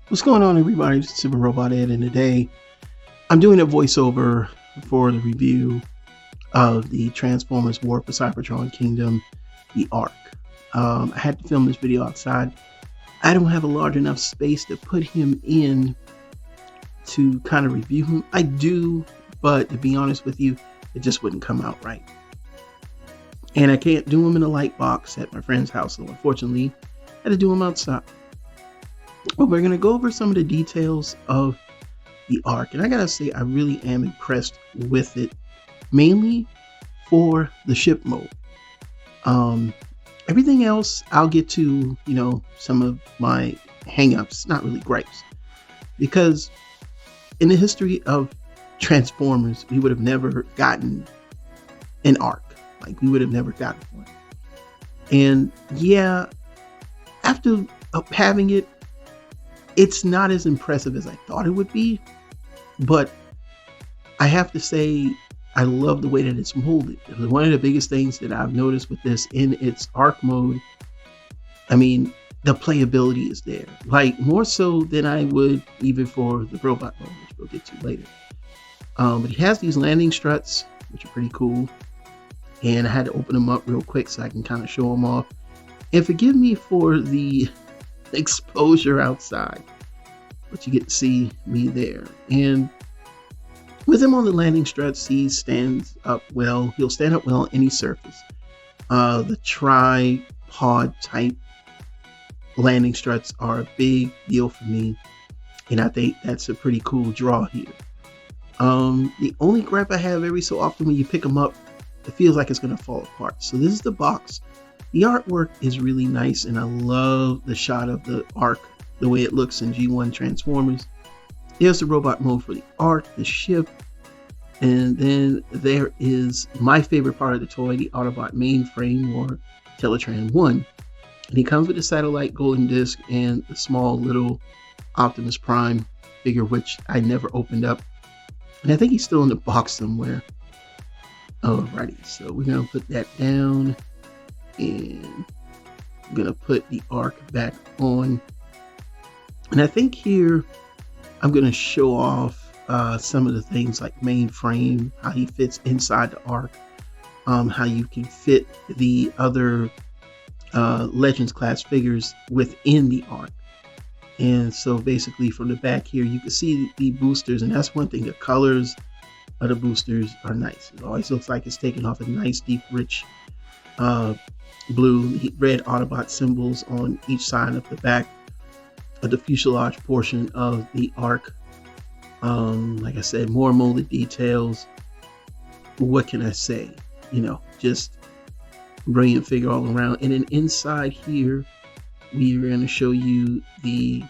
What's going on, everybody? It's Super Robot Ed, and today I'm doing a voiceover for the review of the Transformers War for Cybertron Kingdom, the ARK. I had to film this video outside. I don't have a large enough space to put him in to kind of review him. I do, but to be honest with you, it just wouldn't come out right. And I can't do him in a light box at my friend's house, so unfortunately, I had to do him outside. Well, we're going to go over some of the details of the ARK, and I gotta say I really am impressed with it, mainly for the ship mode. Everything else I'll get to, some of my hang-ups, not really gripes, because in the history of Transformers, we would have never gotten an ARK. Like, we would have never gotten one. And yeah, after having it, it's not as impressive as I thought it would be, but I have to say I love the way that it's molded. One of the biggest things that I've noticed with this in its ARK mode, I mean, the playability is there, like more so than I would even for the robot mode, which we'll get to later. But he has these landing struts, which are pretty cool, and I had to open them up real quick so I can kind of show them off. And forgive me for the exposure outside, but you get to see me there. And with him on the landing struts, he stands up well. He'll stand up well on any surface. The tripod type landing struts are a big deal for me, and I think that's a pretty cool draw here. The only gripe I have, every so often when you pick them up, it feels like it's going to fall apart. So this is the box. The artwork is really nice, and I love the shot of the ARK, the way it looks in G1 Transformers. There's the robot mode for the ARK, the ship, and then there is my favorite part of the toy, the Autobot mainframe, or Teletran 1. And he comes with the satellite golden disc and the small little Optimus Prime figure, which I never opened up. And I think he's still in the box somewhere. Alrighty, so we're going to put that down. And I'm gonna put the ARK back on, and I think here I'm gonna show off some of the things like mainframe, how he fits inside the ARK, how you can fit the other Legends class figures within the ARK. And so basically from the back here you can see the boosters, and that's one thing, the colors of the boosters are nice. It always looks like it's taken off a nice deep rich blue, red Autobot symbols on each side of the back of the fuselage portion of the ARK. Like I said, more molded details. What can I say? Just brilliant figure all around. And then inside here, we are going to show you the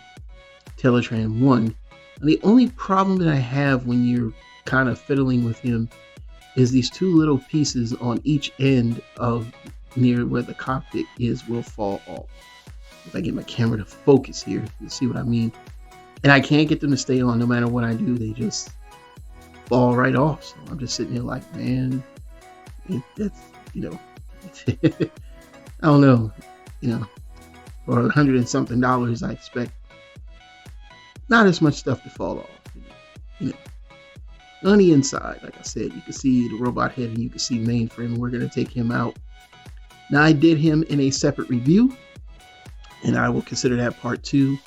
Teletran 1. And the only problem that I have when you're kind of fiddling with him is these two little pieces on each end of near where the cockpit is will fall off. If I get my camera to focus here, you'll see what I mean. And I can't get them to stay on no matter what I do. They just fall right off. So I'm just sitting there like, man, that's, I don't know, for $100 and something, I expect not as much stuff to fall off. On the inside, like I said, you can see the robot head and you can see mainframe. We're going to take him out. Now, I did him in a separate review, and I will consider that part 2.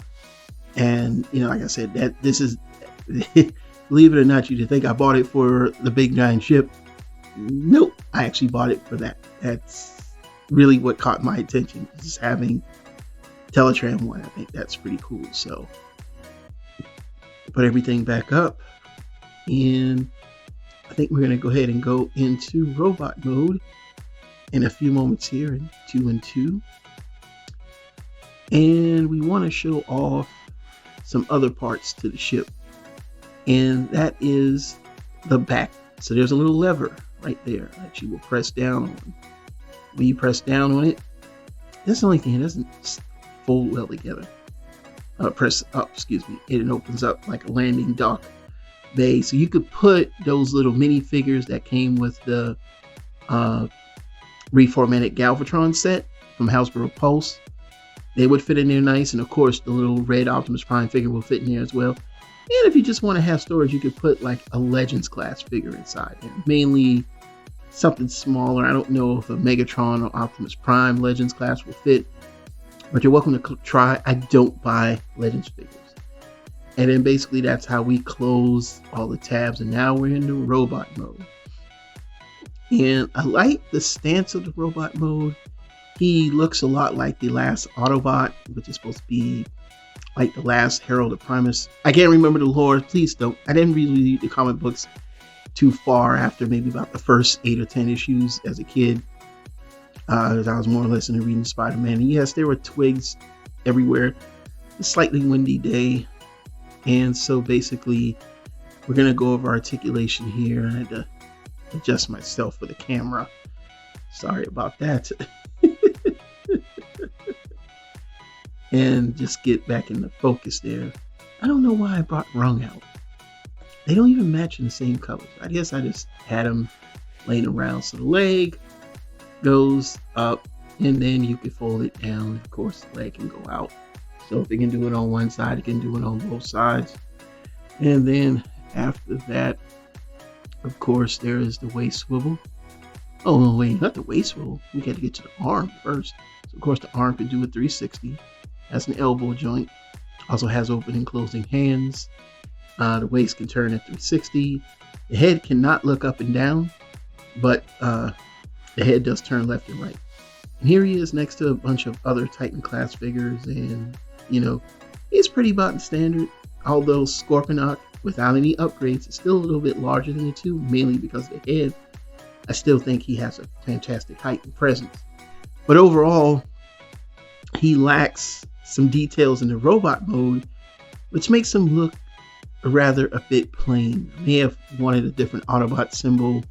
And, like I said, that this is, believe it or not, you'd think I bought it for the big giant ship. Nope, I actually bought it for that. That's really what caught my attention, is having Teletran 1. I think that's pretty cool. So, put everything back up, and I think we're going to go ahead and go into robot mode in a few moments here in 2 and 2. And we want to show off some other parts to the ship, and that is the back. So there's a little lever right there that you will press down on. When you press down on it, that's the only thing, it doesn't fold well together. Press up, it opens up like a landing dock bay, so you could put those little mini figures that came with the reformatted Galvatron set from Hasbro Pulse. They would fit in there nice, and of course the little red Optimus Prime figure will fit in there as well. And if you just want to have storage, you could put like a Legends class figure inside, and mainly something smaller. I don't know if a Megatron or Optimus Prime Legends class will fit, but you're welcome to try. I don't buy Legends figures. And then basically that's how we close all the tabs, and now we're in the robot mode. And I like the stance of the robot mode. He looks a lot like the last Autobot, which is supposed to be like the last Herald of Primus. I can't remember the lore. Please don't. I didn't really read the comic books too far after maybe about the first 8 or 10 issues as a kid. I was more or less into reading Spider-Man. And yes, there were twigs everywhere. A slightly windy day. And so basically, we're going to go over articulation here. I had to adjust myself for the camera. Sorry about that. And just get back into focus there. I don't know why I brought Rung out. They don't even match in the same colors. I guess I just had them laying around. So the leg goes up, and then you can fold it down. Of course, the leg can go out. So if you can do it on one side, you can do it on both sides. And then after that, of course, there is the waist swivel. Oh, no, wait, not the waist swivel. We got to get to the arm first. So, of course, the arm can do a 360. That's an elbow joint. Also has open and closing hands. The waist can turn at 360. The head cannot look up and down, but the head does turn left and right. And here he is next to a bunch of other Titan class figures, and you know, he's pretty button standard. Although Scorponok, without any upgrades, is still a little bit larger than the two, mainly because of the head. I still think he has a fantastic height and presence. But overall, he lacks some details in the robot mode, which makes him look rather a bit plain. I may have wanted a different Autobot symbol,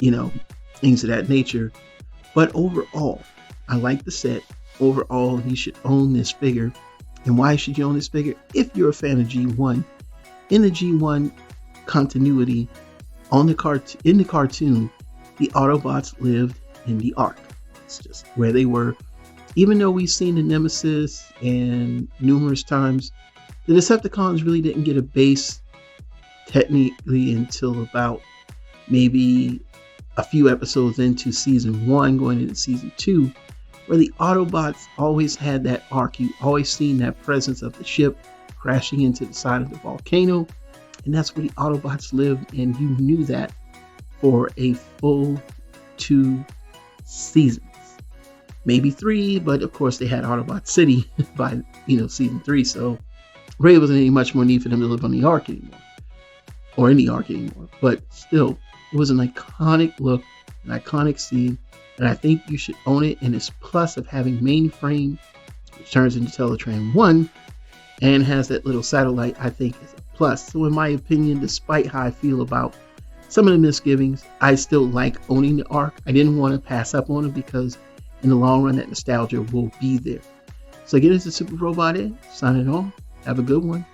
you know, things of that nature. But overall, I like the set. Overall, you should own this figure. And why should you own this figure? If you're a fan of G1, in the G1 continuity, in the cartoon, the Autobots lived in the ARK. It's just where they were. Even though we've seen the Nemesis and numerous times, the Decepticons really didn't get a base technically until about maybe a few episodes into season 1, going into season 2, where the Autobots always had that ARK. You always seen that presence of the ship crashing into the side of the volcano, and that's where the Autobots lived, and you knew that for a full 2 seasons. Maybe 3, but of course they had Autobot City by season 3, so really wasn't any much more need for them to live on the ARK anymore, or in the ARK anymore. But still, it was an iconic look, an iconic scene, and I think you should own it. And its plus of having mainframe, which turns into Teletran 1, and has that little satellite, I think is a plus. So in my opinion, despite how I feel about some of the misgivings, I still like owning the ARK. I didn't want to pass up on it because in the long run, that nostalgia will be there. So again, it's the Super Robot Ed, signing off. Have a good one.